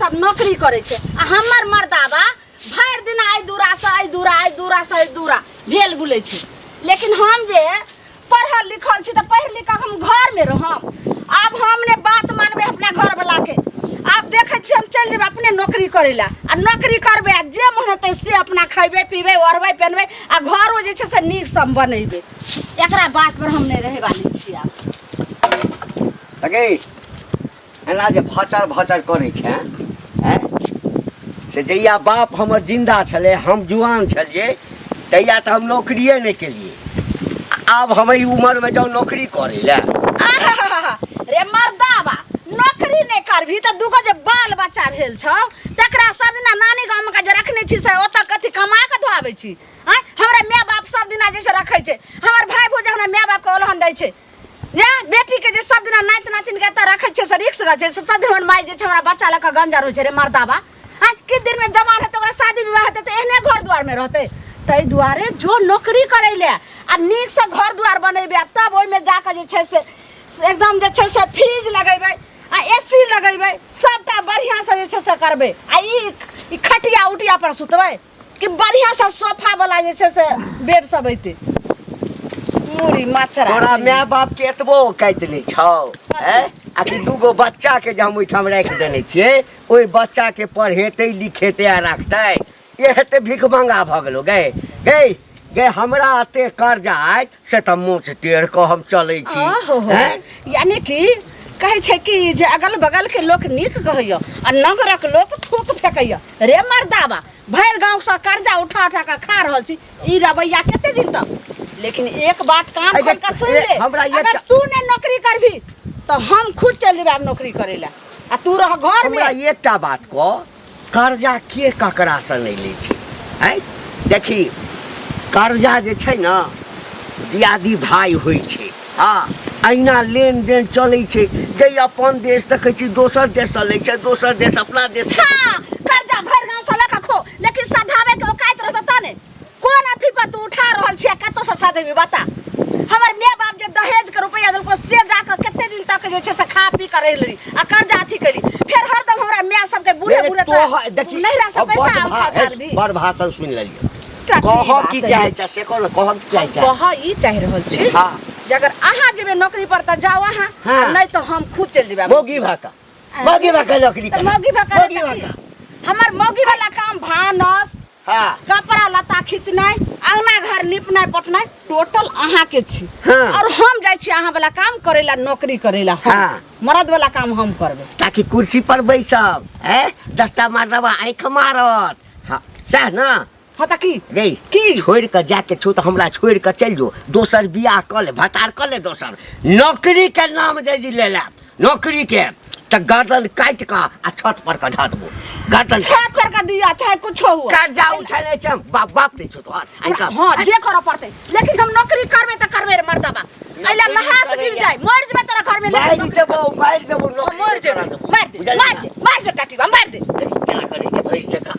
सब नौकरी करे छे आ हमर मर्दाबा भर दिन आई दूरा से भेल बुले छे। लेकिन हम जे पढ़ल लिखल छी त पढ़ लिख के हम घर में रहम। अब हमने बात मानबे अपना घर वाला के। आप देखे छी हम चल जेबे अपने नौकरी करेला आ नौकरी करबे आ जे मन होते से अपना खइबे पीबे ओढ़बे पहनबे आ घरो जे छे से नीक सम बनेबे। एकरा बात पर हम नहीं रहे वाली छी। आप अगे एना जे भचर करे छे हैं से जइया बाप हमर जिंदा छले हम जुआन छलिए तैया तो हम नौकरिए नहीं केलिए। अब हम उम्र में जाओ नौकरी करे ला रे मर्दाबा नौकरी नहीं करबी त दुगो जे बाल बच्चा भेल छ तकरा सब दिना नानी गाम के जे रखने छी से ओत कथि कमा के धोआबै छी। हैं हमरा माय बाप सब दिना जैसे रखे छे हमर भाई भौज हमरा माय बाप के ओलहन दै छे या बेटी के जे सब दिना नाइत नातिन के त रखे छे से रिक्स ग छे सब दिन माय जे छे हमरा बच्चा लक गंजा रहो छे रे मर्दाबा। हैं कि दिन में जवान है तो ओकरा शादी विवाह हेते त एहने घर द्वार में रहते तै दुआरे जो नौकरी करे ले आ नीक से घर द्वार बनेबे तब ओइ में जाके जे छे से एकदम जे छे से फ्रिज लगेबे आ एसी लगेबे सबटा बढ़िया से जे छे से करबे आ ई खटिया उटिया पर सुतबे कि बढ़िया से सोफा वाला जे छे से बेड सब ऐते मुरी माचरा। तोरा माय बाप के एतबो कैत नहीं छौ हैं आखिर दूगो बच्चा के जे हम ओइठाम राख देने छिए ओइ बच्चा के पढ़ेते लिखेते आ रखते ये हेते भिख मंगा भ गेलो गए गए गे हमरा अते कर्जा आय से त मुंह टेढ़ को हम चलै छी हैं यानी कि कहे छे कि जे अगल बगल के लोग नीक कहैया आ नगरक लोग थूक फेकैया। रे मर्दाबा भर गांव से कर्जा उठा के खा रहल छी ई रवैया केते दिन तक। लेकिन एक बात कान खोल के सुन ले अगर तू ने नौकरी करबी तो हम खुद चल जेबे नौकरी करेला आ तू रह घर में। हमरा एकटा बात को कर्जा के ककरा से नहीं ले छी हैं देखी कर्जा जे छै ना दियादी भाई होई छै। हाँ अहिना लेन देन चले छे गई अपन देश देखे छी दोसर देश से ले छे दोसर देश अपना देश। हाँ कर्जा भर गांव से लक खो लेकिन सधावे के औकात रहत त ने कोन अथी पर तू उठा रहल छी कतो से सधेबी बता। हमर माय बाप जे दहेज के रुपया देलको से जाके केते दिन तक जे छे से खा पी करे लेली आ कर्जा अथी करी फिर हरदम हमरा माय सब के बूढ़े तो देखी नहिरा से पैसा उठा ली बड़ भाषण सुन लेलिए कह की चाहे छ से कह की चाहे छ कह ई चाहि रहल छी। हां अगर आहा जेबे नौकरी पर त जाओ आहा नहीं तो हम खुद चल जेबे मोगी भाका नौकरी कर मोगी भाका हमर मोगी वाला काम भानस हां कपड़ा लता खींचनाइ अंगना घर निपनाइ पटनाइ टोटल आहा के छी। और हम जाय छी आहा वाला काम करेला नौकरी करेला मर्द वाला काम हम करबे ताकि कुर्सी पर बैसब हैं 10टा मारवा आंख मारत। हां सह ना हाँ त गई की छोड़ के जाके छो तो हमरा छोड़ के चल जो दोसर बियाह कर ले भतार कर ले दोसर नौकरी के नाम जल्दी ले ले नौकरी के त गर्दन काट का आ छत पर का ढा देबो गर्दन छत पर का दिया चाहे कुछ हो कर्जा उठा ले छ बाप दे छो तो हां जे कर पड़ते लेकिन हम नौकरी करबे त करबे रे मर्दाबा अइला लहास गिर जाय मर जबे तेरा घर में मार देबो मार दे काटी मार दे केना करे छ भैंस का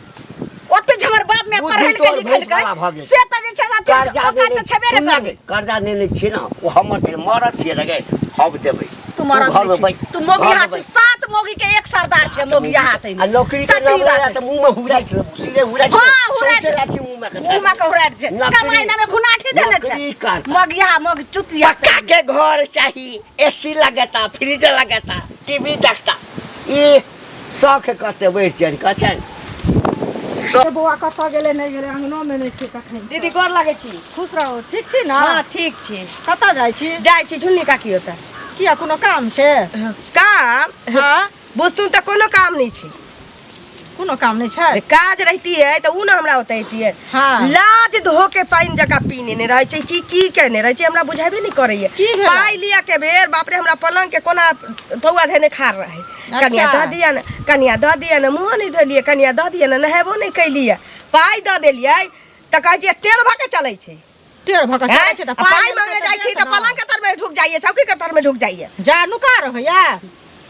ओते हमर बाप में पढ़ल के लिखल के से त जे छला कर्जा त छबे रे लागे कर्जा ने छी ना वो हमर से मरत छी लगे हम देबै तू मोगी हाथ 7 मोगी के एक सरदार छे मोगी हाथ है नौकरी के नाम ले त मुंह में हुराइ छ सीधे हुराइ सोचे लाठी मुंह में का हुराइ छ कमाई ना में खुनाठी देले छ मोगिया मोग चुतिया पक्का के घर चाहिए एसी लगता फ्रिज लगता टीवी देखता ई शौक करते बैठ चढ़ का छन सब बुआ कसा गेले नहीं गेले अंगनो में नहीं छी तखन दीदी गोर लागे छी खुश रहो ठीक छी ना। हां ठीक छी कता जाय छी झुन्नी काकी होता किया कोनो काम से काम हां बुझतू त कोनो काम नहीं छी कोनो काम नहीं छै काज रहती है तो उ न हमरा होतै है। हां लाज धो के पानी जका पीने ने रहे छै की कहने रहे छै हमरा बुझाबे नहीं करैया पाई लिया के बेर बाप रे हमरा पलंग के कोना पौआ धने खार रहे कनिया द दिया न मुंह नहीं धोलिए कनिया द दिया न नहेबो नहीं कैलिए पाई द देलिए त कहै छै टेढ़ भके चलै छै टेढ़ भके चलै छै त पाई मांगे जाय छी त पलंग के तर में ढुक जाइए चौकी के तर में ढुक जाइए जानु का रहैया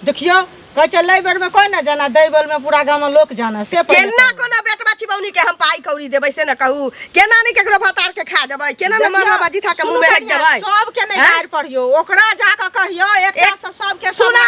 देखियो कह चलै बेर में कोई ना जाना दैबल में पूरा गांव में लोग जाना से केना कोनो बेटवा चिबौनी के हम पाई कौड़ी देबै से न कहू केना नहीं केकरो भतार के खा जबै केना न मरना बाजी था के मुंह में हट जबै सब के नहीं गाड़ पड़ियो ओकरा जाके कहियो एकटा से सब के सुना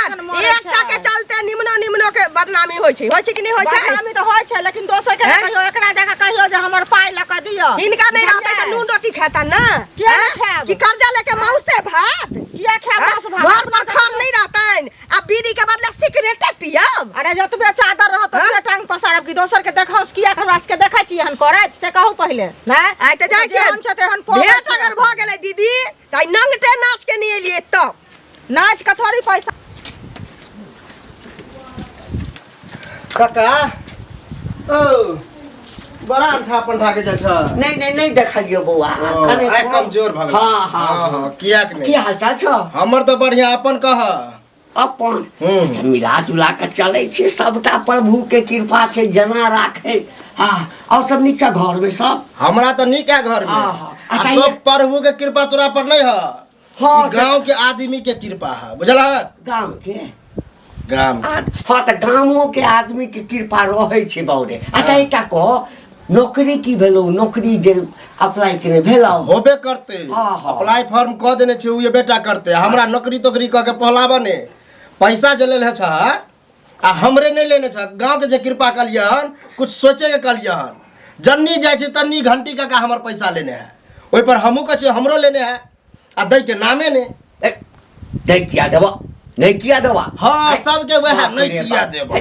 एकटा के चलते निम्नो के बदनामी होय छै कि नहीं होय छै बदनामी तो होय छै लेकिन दोसर के कहियो एकरा जाके कहियो जे हमर पाई ल के दियो इनका नहीं रहतै त नून रोटी खाता न क्या खाब कि कर्जा लेके मौस से भात किया खाब मांस भात घर पर खान नहीं रहतै अब बीड़ी के बदले सिगरेट पियब अरे जतबे चादर रह त टांग पसारब कि दोसर के देखौस किया हमरा के देखै छी हन करैत से कहू पहिले ना आइ त जाय छै हन छते हन भेट अगर भ गेलै दीदी त नंगटे नाच के नहीं एलिए त नाच के थोड़ी पैसा काका ओ बड़ा अंठा पंठा के जाइ छ नहीं देखलियो बौआ आइ कमजोर भ गेल हां किया के की नहीं हालचाल छ हमर तो बढ़िया अपन कह अपन अच्छा मिला जुला के चले छे सबटा प्रभु के कृपा छै जना राखे हां और सब नीचा घर में सब हमरा तो नीक है घर में अच्छा, सब प्रभु के कृपा तोरा पर नहीं है हाँ, गांव के आदमी के कृपा है बुझला गांव के गांव हाँ तो गांवों के आदमी के कृपा रहे छे बहुरे अच्छा एकटा को नौकरी की भेलो नौकरी जे अप्लाई करे भेलो होबे करते हाँ। अप्लाई फॉर्म क देने छे उ ये बेटा करते हमरा नौकरी तोकरी क के पहलावा ने पैसा जे लेल छ आ हमरे नहीं लेने छ गांव के जे कृपा कलियन कुछ सोचे के कलियन जन्नी जाय छे तन्नी घंटी का हमर पैसा लेने है ओइ पर हमहू कछे हमरो लेने है आ दई के नामे ने नहीं किया देबो नहीं किया देबो हां सब के वह नहीं किया देबो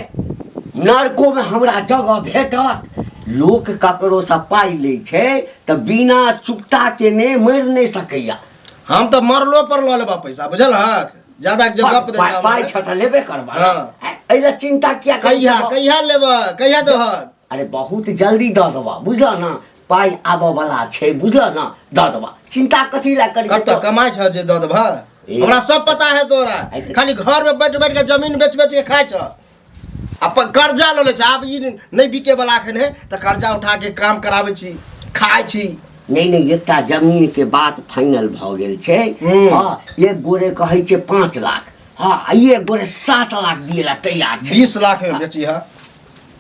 नरको में हमरा जगह भेटत लोक ककरो से पाई ले छे त बिना चुकता के ने मर नहीं सकैया हम तो मरलो पर ल लेबा पैसा बुझल हक ज्यादा जगह पे दे पाई छटा लेबे करबा हाँ। एला चिंता किया कहिया लेबा कहिया देबहक अरे बहुत जल्दी द देबा बुझला ना पाई आबो वाला छे बुझला ना द देबा चिंता कथी ला करी कत कमाई छ जे द देबा हमरा सब पता है तोरा खाली घर में बैठ बैठ के जमीन बेच बेच के खाय छ अपन कर्जा ल ले छ अब ई नहीं बिके वाला खन है त कर्जा उठा के काम कराबै छी खाय छी नहीं एकटा जमीन के बात फाइनल भ गेल छे हां एक गोरे कहै छे 5 लाख हां एक गोरे 7 लाख दिएला तैयार छे 20 लाख में बेची है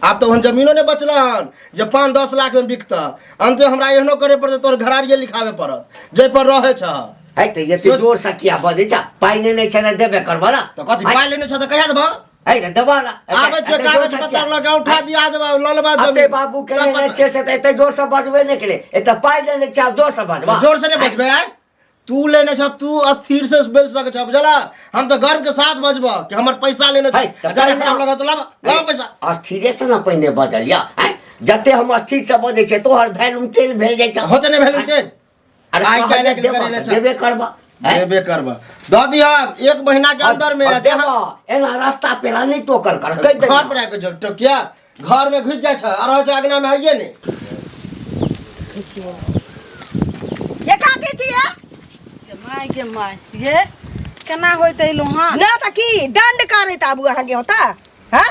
आप तो हम जमीनो ने बचलन जे 5-10 लाख में बिकता अंत हमरा एहनो करे पड़ते तोर घरारिये लिखावे पड़त जे पर रहे छ है त ये जोर से किया बदे छ पाई ने छे देबे करबा ना तो कथि पाई लेने छ त कहिया देबा है देबा ना आबे छे कागज पत्र लगा उठा दिया देबा ल लेबा अते जमीन बाबू कहले छे से एते जोर से बजबे ने केले एते पाई लेने छ जोर से बजबा जोर से नहीं बजबे तू लेने छ तू अस्थिर से बेच सके छ बुझला हम तो गर्व के साथ बजबा कि हमर पैसा लेने छ अगर हम लगा तो ला पैसा अस्थिरे से ना पहिने बजलिया जते हम अस्थिर से बजे छे तोहर वैल्यू तेल भेल जाय छ होते नहीं भेलू तेज अरे आई कहले के करेने छ देबे करबा देबे करबा द दिया 1 महीना के अंदर में देबा एना रास्ता पेला नहीं टोकर कर कह दे घर पर आके जो टोकिया घर में घुस जाय छ और हो छ अगना में हइये ने ये खाके छिए के माय ये केना होइते लोहा ना त की दंड करे त आबू अहाँ के होता हां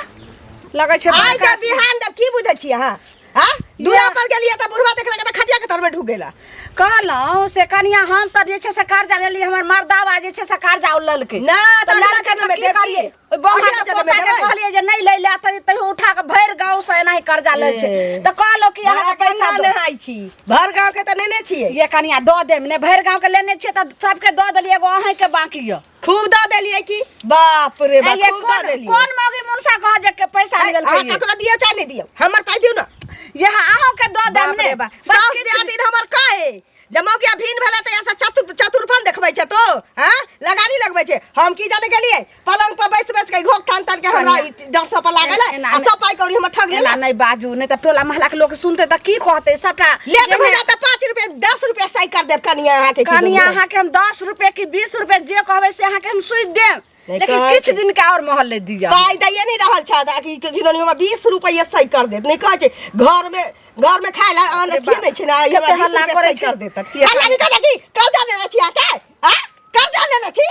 लगे छे आई के बिहान द की बुझै छी अहाँ हां दूरा पर गेलिए त बुढ़वा देखला के त खटिया के तर में ढुक गेला कहलौ से कनिया हम त जे छे से कर्जा लेली हमर मर्दावा जे छे से कर्जा उलल के ना त लड़का के में देबी ओइ बौआ के पोता के कहलिए जे नहीं ले ले त उठा के भर गांव से नहीं कर्जा ले छे त कहलो कि अहाँ पैसा ले आई छी भर गांव के त नेने छिए ये कनिया द देम ने भर गांव के लेने छे त सबके द देलिए एगो अहीं के बाकी य खूब द देलिए की बाप रे बाप खूब द देलिए कौन मौगी मुनसा कह जे के पैसा मिलल आ ककरा दियो चाहे नहीं दियो हमर पाई दियो ना यहाँ आहो के द देम ने सास दिया दिन हमर काहे जमौ के भीन भेला त ऐसा चतुरफन देखबै छ तो हां लगानी लगबै छ हम की जाने के लिए पलंग पर बैस बैस के घोक थान थान के हमरा डर से पर लागल आ सब पाई कौड़ी हम ठग लेला नहीं बाजू नहीं त टोला महला के लोग सुनते त की कहते सबटा लेट हो जाता 5 रुपए 10 रुपए सही कर देब कनिया अहाँ के कनिया अहाँ के हम 10 रुपए की 20 रुपए जे कहबै से अहाँ के हम सुई देम लेकिन कुछ दिन के और मोहल ले दिया पाई दैए नहीं रहल छ कि जिननी में 20 रुपए सही कर देत नहीं कहै छै घर में खाए ला आन की नहीं छै ना हमरा हल्ला करे कर देत हल्ला निकल की कर्जा लेना छी आके हां कर्जा लेना छी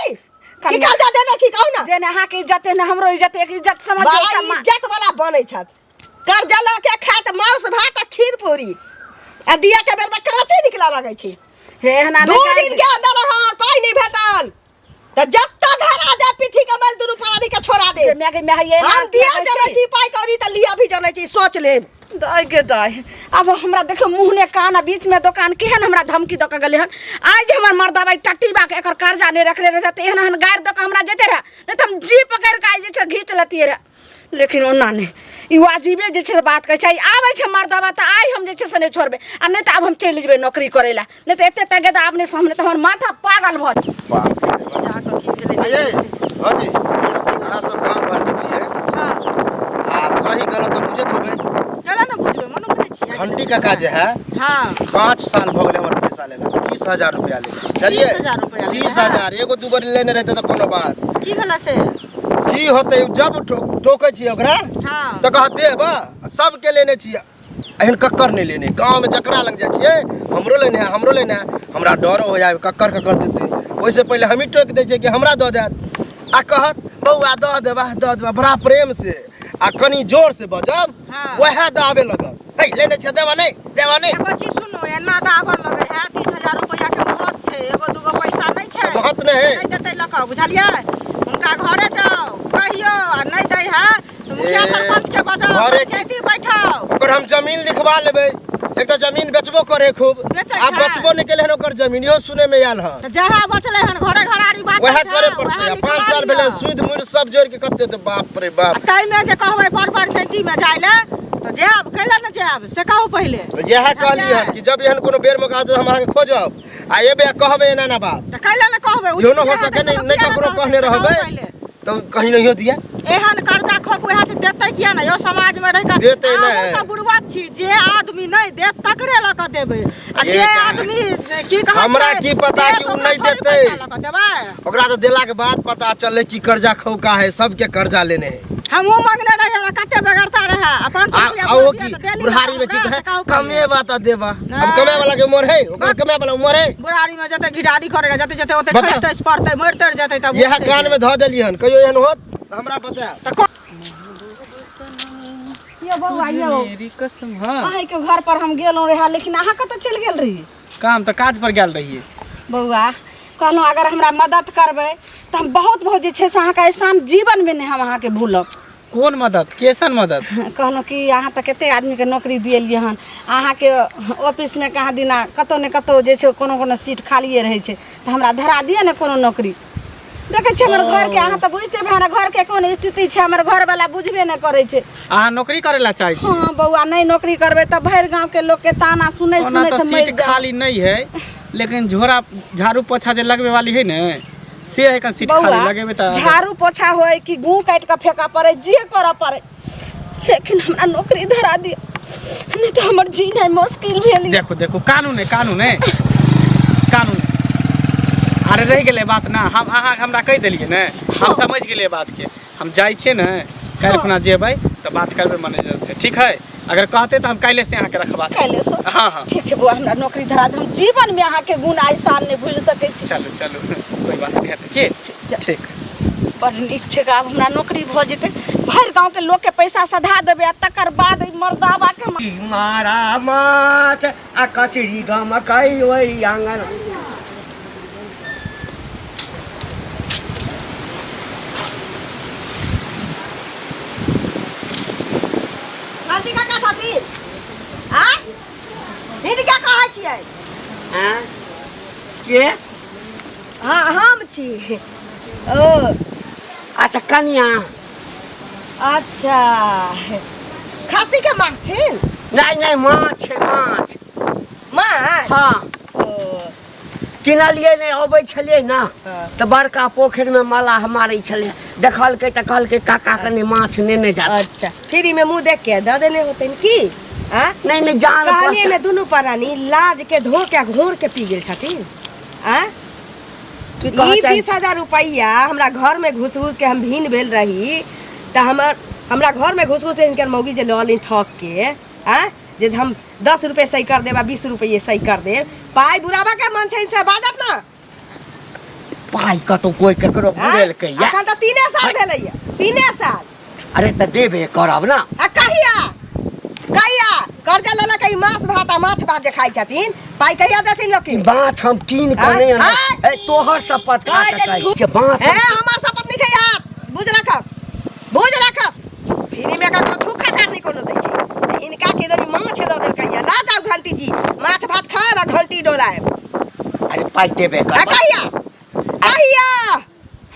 की कर्जा देना छी कहू ना जेने अहाँ के इज्जत है हमरो इज्जत एक इज्जत समझ बड़ा इज्जत वाला बनै छ कर्जा ला के खात मांस भात खीर पूरी आ दिया के बेर में कराची निकला लागै छी हे हना 2 दिन के अंदर हमर पाई नहीं भेटल त जत्ता धरा जा पीठी के मल दुरु फरानी के छोड़ा दे मैं ये हम दिया जरा छी पाई कौड़ी त लिया भी जनै छी सोच ले। दाय के दाय अब हमरा देखो मुंह ने कान आ बीच में दुकान केहन हमरा धमकी द के गेले हन। आज हमर मर्दा बाई टट्टी बा के एकर कर्जा ने रखले रहे त एहन हन गाड़ द के हमरा जेते रहा नहीं त हम जी पकड़ के आज जे छ घीच लतिए रहा। लेकिन ओना ने ई वाजिबे जे छ बात कहै छै आबै छै मर्दा बा त आइ हम जे छ से नहीं छोड़बे आ नहीं त अब हम चल जेबे नौकरी करे ला नहीं त एते तगे द आपने सामने त हमर माथा पागल भ आइए हाँ जी अहाँ सब गाँव भर के छिए आ सही गलत तो बुझत होबे चला ना बुझबे मनो करै छी घंटी का काज है। हां 5 साल भ गेले हमर पैसा लेला 30,000 रुपया ले चलिए 30,000 रुपया 30,000 एगो दूगो लेने रहते तो कोनो बात की भेला से की होते जब टोकै छी ओकरा हां तो कह देब सब के लेने छी एहन कक्कर नहीं लेने गांव में जकरा लग जाय छिए हमरो लेने है हमरो लेने है हमरा डर हो जाए कक्कर कक्कर देते ओइसे पहले हम ही टोक दे छै कि हमरा द देत आ कहत बौआ द देबा बड़ा प्रेम से आ कनी जोर से बजब वह दाबे लगत हे लेने छै देबा नहीं एगो चीज सुनो एना दाबर लगे है 30,000 रुपया के महत छै एगो दूगो पैसा नहीं छै महत नहीं नहीं देतै लक बुझलिए उनका घरे जाओ कहियो आ नहीं दै है तो मुखिया सरपंच के बजाओ घरे पंचायती बैठाओ ओकर हम जमीन लिखवा लेबै एक तो जमीन बेचबो करे खूब अब बेचबो नहीं केले हन ओकर जमीन यो सुने में आयल हन तो जहाँ बचले हन घरे घरारी बात वह करे पड़ते 5 साल भेले सुध मुर सब जोड़ के कते तो बाप रे बाप तै में जे कहबै पर पंचायती में जाय ले तो जाब कैला न जाब से कहू पहले तो यह कहली हन कि जब एहन कोनो बेर मौका दे हम अहाँ के खोजब आ एबे कहबे एना ना बात तो कैला न कहबै यो न हो सके नहीं ककरो कहने रहबै तो कहीं नहीं हो दिया एहन कर्जा खोक वहाँ से देतै किया ना यो समाज में रह के देतै नै। हम सब बुढ़वा छी जे आदमी नहीं देत तकरे ल के देबै आ जे आदमी की कहै हमरा की पता कि उ नहीं देतै देबै ओकरा तो देला के बाद पता चले कि कर्जा खौका है सबके कर्जा लेने है हमहू मांगने रही हमरा कते बेगरता रहे आ 500 रुपया आओ की बुढ़ारी में की कहे कमे बात देबा अब कमे वाला के उम्र है ओकर कमे वाला उम्र है बुढ़ारी में जते घिडारी करेगा जते जते ओते बता। खस्ते पड़ते मरते जते तब यह कान में ध देली हन कहियो एहन होत त हमरा बता यो बौआ यो मेरी कसम हां अहाँ के घर पर हम गेलौ रहा लेकिन अहाँ कत चल गेल रही काम तो काज पर गेल रहिए बौआ कहलहुँ अगर हमरा मदद करबै तो हम बहुत बहुत जे छै से अहाँके एहसान जीवन में नहीं हम अहाँके भूलब। कौन मदद कैसन मदद कहलहुँ कि अहाँ तऽ कतेक आदमीके नौकरी दिएलिए हन अहाँके ऑफिसमे कहाँ दिना कतहु ने कतहु जे छै कोनो कोनो सीट खालिए रहै छै तऽ हमरा धरा दिअ ने कोनो नौकरी। देखै छियै हमर घरके अहाँ तऽ बुझते हेबै हमरा घरके कोन स्थिति छै हमर घरवला बुझबे नहि करै छै। अहाँ नौकरी करे ला चाहै छी? हाँ बौआ नहीं नौकरी करबै तऽ भरि गाँवके लोकके ताना सुनै सुनै तऽ मरि सीट खाली नहीं है लेकिन झोरा झाड़ू पोछा जे लगवे वाली है ने से है कन सीट खाली लगेबे त झाड़ू पोछा होय कि गूँ काट के फेंका पड़े जे करऽ पड़े लेकिन हमरा नौकरी धरा दिअ नहीं तो हमर जीना मुश्किल भेल। देखो देखो कानून है कानून अरे रह गेलै बात ना हम अहाँ हमरा कहि देलिए ने हम समझ गेलिए बात के हम जाइ छिए ने काल्हि खुना जेबै तऽ बात करबै मैनेजर से ठीक है अगर कहते तो हम काल्हि से अहाँ के रखबा काल्हि से हाँ हाँ ठीक छै बौआ हमरा नौकरी धरा दे हम जीवन में अहाँ के गुण एहसान नहीं भूल सकै छी। चलू चलू कोई बात नहीं है की ठीक बड़ नीक छै आब हमरा नौकरी भऽ जेतै भरि गाँव के लोग के पैसा सधा देबै आ तकर बाद मर्दावा के मारा माछ आ कचरी गमकई ओई आंगन हल्दी का साथी हां हिंदी क्या कहै छियै? हैं के हां हम छी ओ अच्छा कनिया अच्छा खस्सी के माछ छी नहीं माछ छै माछ माछ हाँ ओ किनलिए नहीं अबै छलिए ना तो बड़का पोखरि में मलाह मारै छले देखलकै तऽ कहलकै काका कने माछ नेने जा। अच्छा फ्री में मुंह देख के द देने होते की हां नहीं जान कहानी में दुनू प्राणी लाज के धो के घोर के पी गेल छथिन। हां की ई कहै छै 20,000 रुपया हमरा घर में घुस घुस के हम भीन भेल रही त हमरा घर में घुस घुस के इनकर मौगी जे लॉलिन ठक के हां जे हम 10 रुपए सही कर देबा 20 रुपए सही कर दे पाई बुराबा के मन छै से बाजत ना पाई कतो कोई केकरो बुझेलकै या अखन त 3 साल भेलैया 3 साल अरे त देबे करब ना आ कहिया कर्जा लेला कई माछ भात जे खाइ छथिन पाई कहिया देथिन लोग की बात हम कीन के नहीं आना ए तोहर शपथ खा के कहै छै बात ए हमर शपथ नहीं खाई हाथ बुझ रखब फ्री में का धोखा करनी कोनो दे पाई देबे आ कर कहिया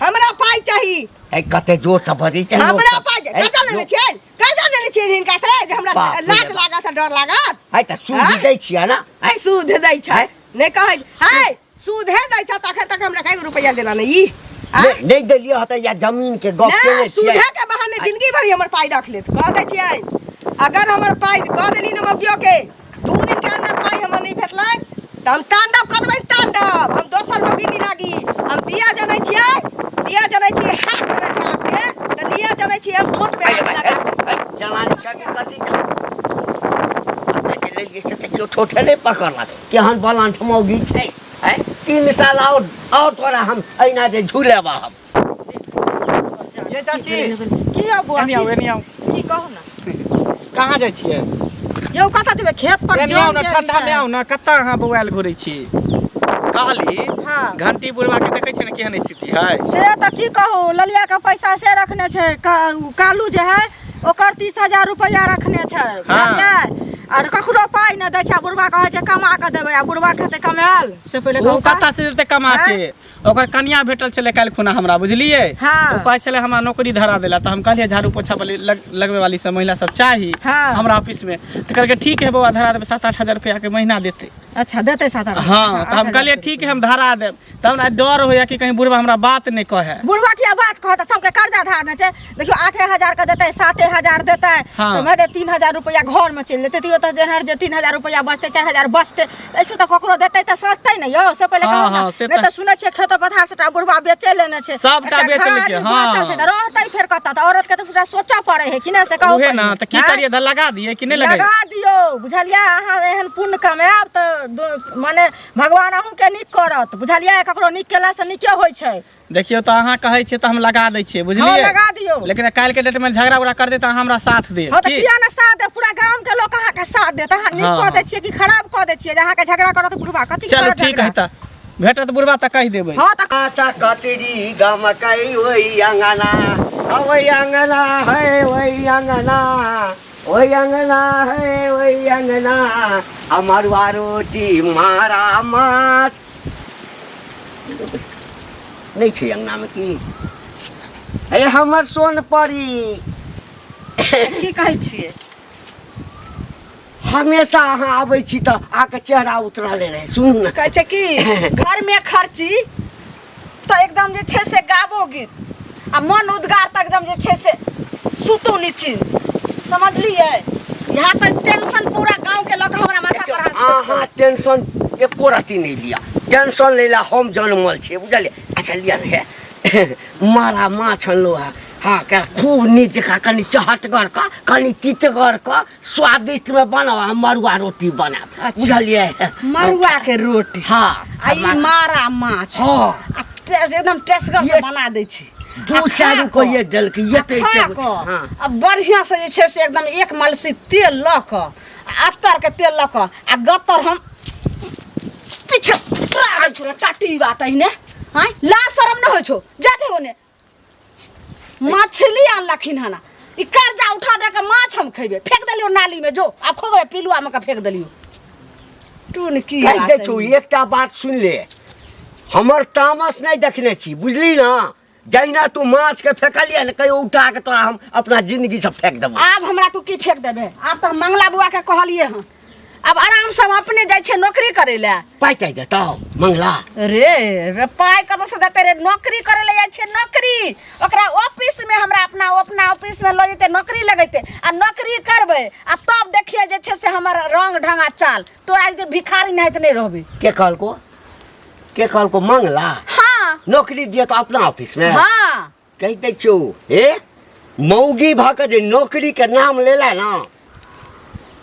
हमरा पाई चाही ए कते जोर से भरी चाहिए हमरा पाई कर्जा लेने छियै हिनका से जे हमरा लाज लागत डर लागत है त सूद दै छियै ना है सूद दै छै नै कहै है सूद है दै छ तखन तक हमरा कई रुपया देला नै ई नहीं देलियो हत या जमीन के गप केने छियै सूद के बहाने जिंदगी भर हमर पाई रख लेत कह दै छियै अगर हमर पाई कह देली न मगियो के 2 दिन के अंदर पाई हमर नहीं भेटलै त हम तांडव करबै तांडव हम दोसर मगी नहीं लागी हम दिया जनै छियै हाथ में छाप के त दिया जनै छियै हम ठोट पे लगा जवानी छके कथि छ अते के ले जैसे त क्यों छोटे नहीं पकड़ला केहन बलान ठमौगी छै है 3 साल और तोरा हम ऐना जे झूलेबा हम ये चाची की हो बुआ एनी आओ की कहू ना कहाँ जाइ छियै यौ कतऽ जेबै खेत पर एनी आओ ना ठंडा में आओ ना कत्ता अहाँ बौआल घुरै छी कहली हाँ। घंटी बुढ़वा के देखै छी ना केहन स्थिति है से त की कहू ललिया के पैसा से रखने छै कालू जे है ओकर 30,000 रुपया रखने छै बुझलियै और ककरो पाई न दै छै बुढ़वा कहै छै कमा के देबै आ बुढ़वा कहते कमाल से पहिले ओ कत्ता से देते कमा के ओकर कन्या भेटल छले काल खुना हमरा बुझलियै हाँ। ओ कहै छले हमरा नौकरी धरा देला त हम कहलिए झाड़ू पोछा वाली लगवे वाली सब महिला सब चाही हाँ। हमरा ऑफिस में त कहलके ठीक है बउआ धरा देबे 7-8 हजार रुपया के महीना देते अच्छा देते 7-8 हाँ तो हम कहलिए ठीक है हम धरा देब त हमरा डर होया कि कहीं बुढ़वा हमरा बात नहीं कहे बुढ़वा की बात कहत सबके कर्जा धारने छै देखियो 8,000 के देते 7,000 देते हाँ। तो मेरे 3,000 रुपया घर में चल लेते तो जेनहर जे 3,000 रुपया बचते 4,000 बचते ऐसे तो ककरो देते त सस्ते नहीं यो से पहले हाँ, कहू हाँ, ना से नहीं त- तो सुनै छै खेत पथार से बुढ़वा बेचे लेने छै सबटा एकटा बेच लेलकै, घर हाँ। बचल छै त रहतै फेर कतऽ त औरत के त सेटा सोचा पड़े है कि ना से कहू उहे ना पहिने, त की हाँ? करिए ध लगा दिए कि नहीं लगे लगा दियो बुझलियै अहाँ एहन पुण्य कमाएब त माने भगवान अहूँ के नीक करत बुझलियै ककरो नीक केला से नीके होइ छै देखियो तो अहाँ कहै छियै त हम लगा दै छियै हाँ बुझलिए लगा दियो लेकिन काल के डेट में झगड़ा उगड़ा कर दे त हमरा साथ दे हाँ तो किया ना साथ दे पूरा गांव के लोग अहाँ के साथ देत अहाँ नीक हाँ, कह दे हाँ। छियै कि खराब कह दे छियै जे अहाँ के झगड़ा करत बुढ़वा कथि चलो ठीक है त भेटत बुढ़वा त कह देबै हाँ तो आटा कचरी गमकई वही अंगना वही अंगना है वही अंगना वही अंगना है वही अंगना अमरवा रोटी मारा माछ नहीं छै अंगना में की अरे हमर सोन परी की कहै छियै हमेशा अहाँ आबै छी तऽ अहाँके चेहरा उतरले रहे सुनू ने कहै छै कि घर में खर्ची तो एकदम जे छै से गाबो गीत आ मन उद्गार तक एकदम जे छै से सुतू निश्चिंत समझलियै यहाँ तक टेंशन पूरा गांव के लोग हमरा माथा पर हाथ अहाँ टेंशन एको रति नहीं लिया टेंशन लेला हम जनमल छियै बुझलियै अच्छा लिया ने मारा माछ अनलो हाँ क्या खूब नीक जकाँ कनि चहटगर का कनि तीतगर का स्वादिष्ट में बनाओ मरुआ रोटी बनाओ बुझलियै मरुआ के रोटी हाँ आ ई मारा माछ हाँ आ एकदम टेस्टगर से बना दै छी 2 को ये दल के ये ते हाँ आ बढ़िया से जे छै से एकदम एक मलसी तेल लऽ कऽ आ अत्तर के तेल लऽ कऽ आ गत्तर हम पीछे टाटी बात अहिने हाँ ला शरम न होइ छौ जादे होने मछली आनलखिन हना ई कर्जा उठा उठा के माछ हम खैबे फेंक देलियो नाली में जो आब खोबे पिलुआ में के फेंक देलियो टून की कहि बात दै है? छौ एकटा बात सुन ले हमर तामस नहीं देखने छी बुझली ना जहिना तू माछ के फेकलिए ने कहियो उठा के तोरा हम अपना जिंदगी से फेंक देबो आब हमरा तू की फेंक देबे आब तो हम मंगला बुआ के कहलिए हँ अब आराम से हम अपने जाइ छै नौकरी करे ले पाई कहि देतौ मंगला रे पाई कतऽ से देते रे नौकरी करे ले जाइ छै नौकरी ओकरा ऑफिस में हमरा अपना ऑफिस में लऽ जेते नौकरी लगेते आ नौकरी करबै आ तब देखिए जे छै से हमर रंग ढंगा चाल तोरा जे भिखारी नहीं त नहीं रहबे के कहलको मंगला हाँ नौकरी दिए तो अपना ऑफिस में हाँ कहि दै छौ ए मौगी भ के जे नौकरी के नाम लेला ना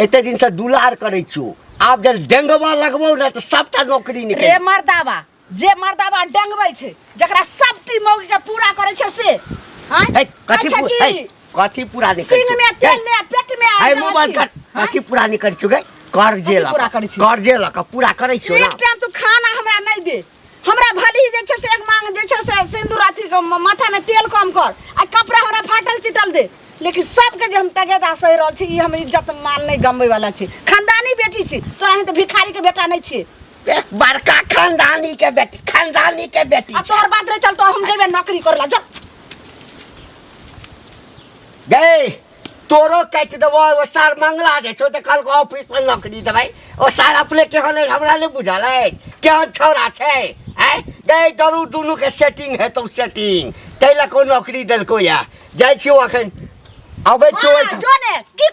एते दिन से दुलार करे छौ आब जब डेंगवा लगबो ना तो सबटा नौकरी रे निकल मर्दावा जे मर्दावा डेंगबै छै जकरा सब टी मौगी के पूरा करे छै से हाँ कथी पूरा निकल सिंह में तेल ले पेट में है मोबाइल कर कथी पूरा निकल छौ गे कर्जे ला पूरा करै छी? कर्जे ला के पूरा करे छौ ना एक टाइम तू खाना हमरा नहीं दे हमरा भली जे छै से एक मांग जे छै से सिंदूर अथी के माथा में तेल कम कर आ कपड़ा हमरा फाटल चिटल दे लेकिन सबके जे हम तगेदा सही रहल छी ई हम इज्जत मान नहीं गमबै वाला छी खानदानी बेटी छी तोरा ही तो भिखारी के बेटा नहीं छी एक बड़का खानदानी के बेटी आ तोहर बात रे चल तो हम जेबे नौकरी करला चल गए तोरो कट देबो वो सार मंगला जे छो त कल को ऑफिस में नौकरी देबै ओ सार अपने केहन है हमरा नहीं बुझल है केहन छौरा छै हैं गए दरू दुनु के सेटिंग है तो सेटिंग तैला को नौकरी देलको या जाय छियो अखन आबै छियो जो ने की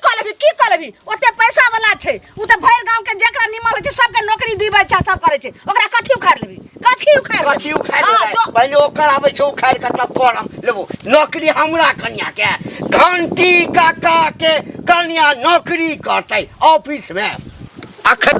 करबी ओते पैसा वाला छै उ त भैर गांव के जेकरा निमल छै सबके नौकरी दिबै छै सब करे छै ओकरा कथि उखाड़ लेबी कथि उखाड़ लेबै पहले ओकर आबै छै उखाड़ के तब करम लेबो नौकरी हमरा कन्या के घंटी काका के कन्या नौकरी करतै ऑफिस में अखन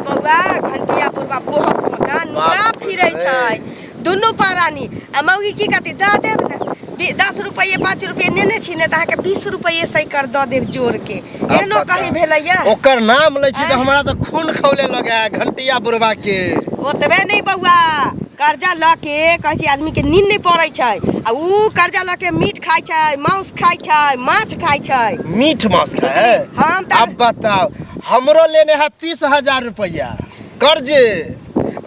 बउआ घंटिया बुरबा बहुत मकान मुरा फिरै छै दुनू पारानी आ मौगी की कहती दऽ देब ने 10 रुपये 5 रुपये नेने छी ने त अहाँ के 20 रुपये सही कर दऽ देब जोड़ के एनो कहीं भेलैया ओकर नाम लै छी त हमरा त खून खौले लगे घंटिया बुरबा के ओतबे नहीं बउआ कर्जा ल के कहै छी आदमी के नींद नहीं पड़ै छै आ ऊ कर्जा ल के मीट खाइ छै मांस खाइ छै माछ खाइ छै मीठ मांस खाए हम त अब बताओ हमरो लेने है 30,000 रुपया कर्जे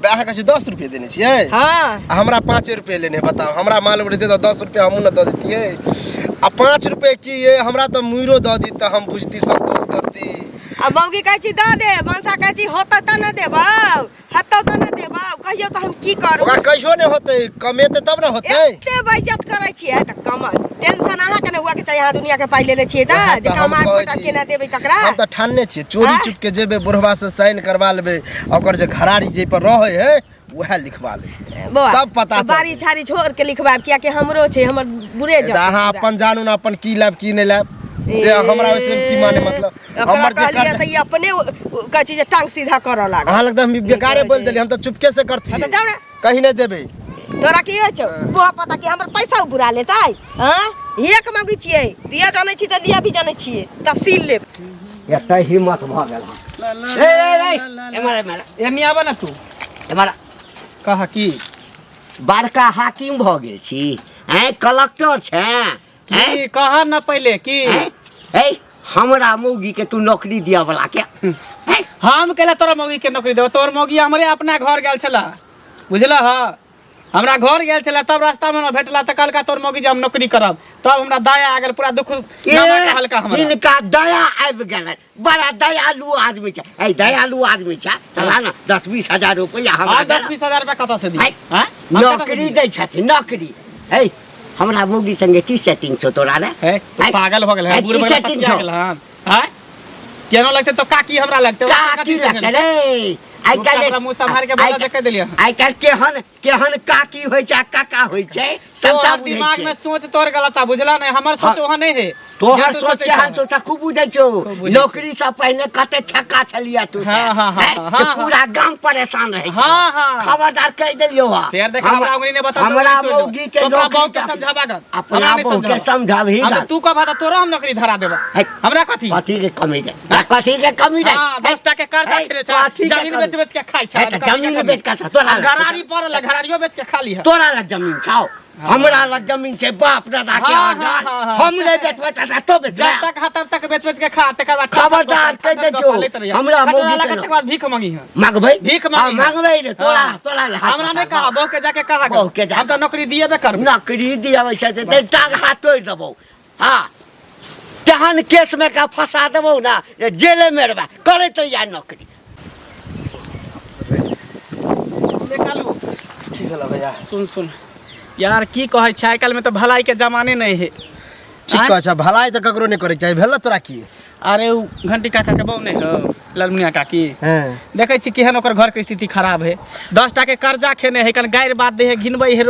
अहाँ कहै 10 रुपये देने छियै हां हमरा 5 रुपये लेने बताओ हमरा मालूम रहते तो 10 रुपये हमू न दऽ देतियै आ 5 रुपये की ये हमरा तो मुइरो दऽ दी त हम बुझती संतोष करती आ मौगी कहै छी दऽ दे मनसा कहै छी होतै त न देबौ हतौ त न देबौ कहियो त हम की करू ओकरा कहियो ने होतै कमेते तब न होतै एते बेइज्जत करै छियै त कम टेंशन अहाँ के ने हुआ के चाहिए अहाँ दुनिया के पाइ लेले छियै त जे कमा कोटा केना देबै ककरा हम त ठानने छियै चोरी चुप के जेबे बुढ़वा से साइन करवा लेबे ओकर जे घरारी जे पर रहै है वह लिखवा ले तब पता बारी छारी छोड़ के लिखबाब किया कि हमरो छै हमर बुरे जा अहाँ अपन जानू न अपन की लाभ की नहीं लाभ से हमरा वैसे की माने मतलब हमर जे कर त अपने कहै छी जे टांग सीधा करऽ लाग अहाँ लगता हम बेकारे बोल देली हम त चुपके से करती त जाऊ ना कहीं नहीं देबे तोरा की हो छौ तोरा पता कि हमर पैसा बुरा लेतै हां एक मांगी छियै दिया जानै छी त दिया भी जानै छियै त सील ले एटा हिम्मत भ गेल ए एमारा एनी आबा ना तू एमारा कहा की बड़का हाकिम भ गेल छी हैं कलेक्टर छै की कहा ना पहले की ए हमरा मौगी के तू नौकरी दिया वाला के हम केला तोरा मौगी के नौकरी देबो तोर मौगी हमरे अपना घर गेल छला बुझला ह हमरा घर गेल छला तब रास्ता में न भेटला त कहलका तोर मौगी जे हम नौकरी करब तब हमरा दया आ गेल पूरा दुख नामा कहलका हमरा इनका दया आबि गेल बड़ा दयालु आदमी छै ए दयालु आदमी छै तला ना 10-20 हजार रुपया हमरा 10-20 हजार रुपया कत से दी हैं नौकरी दै छथिन नौकरी ए हमरा मौगी संगे की सेटिंग छौ तोरा रे तू पागल हो गेल है बुढ़ बड़ा सेटिंग हो गेल हन हैं केनो लगते तो काकी हमरा लगते काकी लगते रे आई काल मुंह संभार के बोला देख देलिए आई काल केहन काकी होय छै काका होय छै सबटा दिमाग में सोच तोर गलता बुझला नहीं हमर सोच वहां नहीं है तोहर सोच के हम सोचा खूब बुझै छौ नौकरी से पहले कते छक्का छलिया तू हां पूरा गांव परेशान रहे छै हां खबरदार कह देलियो फिर देख हमरा उंगली ने बता हमरा मौगी के नौकरी के समझाबा द अपना बहू के समझाबी हां तू कह बता तोरा हम नौकरी धरा देबा हमरा कथी कथी के कमी रे कथी के कमी रे हां 10 टका कर्जा करे छै जमीन बेच के खाइ छै जमीन बेच के तोरा घरारी पड़ल घरारियो बेच के खा ली है तोरा लग जमीन छौ हमरा लग जमीन छै बाप दादा के औजार हम नहीं बेचबे त तो बेच जब तक हाथ तब तक बेच के खा तकर बाद खबरदार कह दे छौ हमरा मौगी के तकर बाद भीख मांगी है मांगबै भीख मांगी मांगबै रे तोरा हमरा नहीं कहा बहू के जाके कहा बहू के हम त नौकरी दिएबे करब नौकरी दियाबै छै त टांग हाथ तोड़ देबौ हां तेहन केस में का फंसा देबौ ना जेले में रहबा करे तो या नौकरी निकालू की भेला भैया सुन यार की कहै छै आइकाल में तो भलाई के जमाने नहीं है ठीक कहै छै भलाई त ककरो नहीं करे छै भेल तोरा की अरे उ घंटी काका के बहू नहीं हो ललमुनिया काकी हां देखै छी केहन ओकर घर के स्थिति खराब है 10 टका के कर्जा खेने है कल गायर बात दे है घिनबै है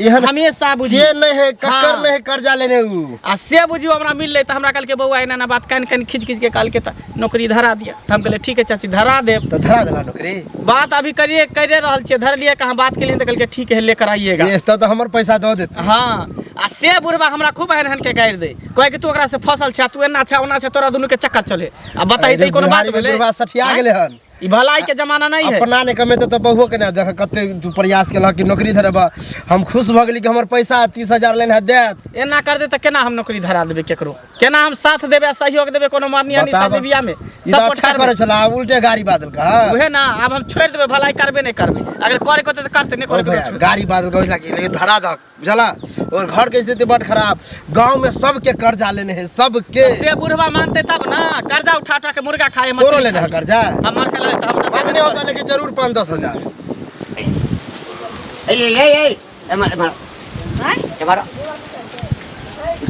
एहन हमेशा बुझी ये नहीं है कक्कर नहीं है कर्जा लेने उ आ से बुझियो हमरा मिल ले त हमरा कल के बउआ एना ना बात कान खिच के काल के त नौकरी धरा दिया त हम कहले ठीक है चाची धरा देब तो धरा देला नौकरी बात अभी करे रहल छे धर लिए कहां बात के लिए त कल के ठीक है लेकर आइएगा ये तो हमर पैसा दो देते हां आ से बुढ़वा हमरा खूब हन के गायर दे कोई कि तू ओकरा से फसल छ तू एना छ ओना छ तोरा दुनु के चक्कर चले आ बताई त कोनो बात भेले बुढ़वा सठिया गेले हन ई भलाई के जमाना नहीं है। अपना ने कमेते तो बहुओ के ना देख कते तू प्रयास केला कि नौकरी धरबा। हम खुश भ गेली कि हमर पैसा 30,000 लेन है देत। एना कर दे त केना हम नौकरी धरा देबे केकरो, केना हम साथ देबे सहयोग देबे कोनो मरनी हनी शादी बियाह में ई तो अच्छा करे छला उल्टे गाड़ी बादल का। उहे ना अब हम छोड़ देबे भलाई करबे नहीं करबे, अगर करे को त करते नहीं करे को गाड़ी बादल का लगी लेकिन धरा द बुझला। और घर के स्थिति बड़ खराब, गांव में सबके कर्जा लेने हैं सबके। से बुढ़वा मानते तब ना, कर्जा उठा उठा के मुर्गा खाए तोरो मछली लेने है खाए। कर्जा हमार के लाए तो हम मांगने होता लेकिन जरूर 5-10 हजार। ए एमर हैं एमर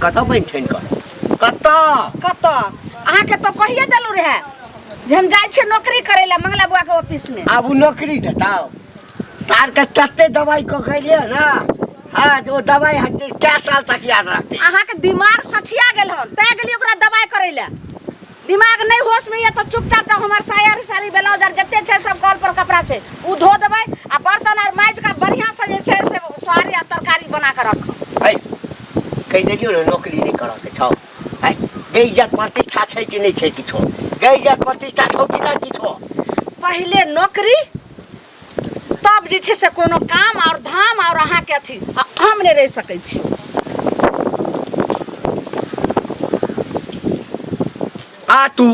कत बन ठन कर कत कत अहाँ के तो कहिए देलु रहे जे हम जाय छे नौकरी करे ला मंगला बुआ के ऑफिस में। अब उ नौकरी देताओ तार के तत्ते दवाई को खैलिए ना। हाँ तो दवाई हटे क्या साल तक याद रखते। अहाँ के दिमाग सठिया गेल हन तै गेली ओकरा दवाई करे ला। दिमाग नहीं होश में ये तो चुपचाप तो हमार साया साड़ी ब्लाउज और जते छे सब कॉल पर कपड़ा छे उ धो देबै आ बर्तन और माइज का बढ़िया से जे छे से स्वारी आ तरकारी बना के रख। है कह देलियो ना नौकरी नहीं करऽ के छौ। है गे इज्जत प्रतिष्ठा छै कि नहीं छै किछो, गे इज्जत प्रतिष्ठा छौ कि ना किछो। पहले नौकरी तब जे छे से कोनो काम और धाम और अहाँ के अथी हम नहीं रह सकै छी। आ तू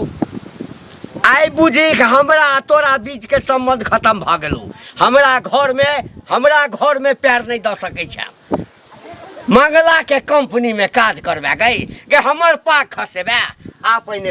आइ बुझी कि हमरा तोरा बीच के संबंध खत्म भ गेलो। हमरा घर में पैर नहीं द सकै छै। मंगला के कंपनी में काज करबे गई गे हमर पाक खसेबे आ पहिने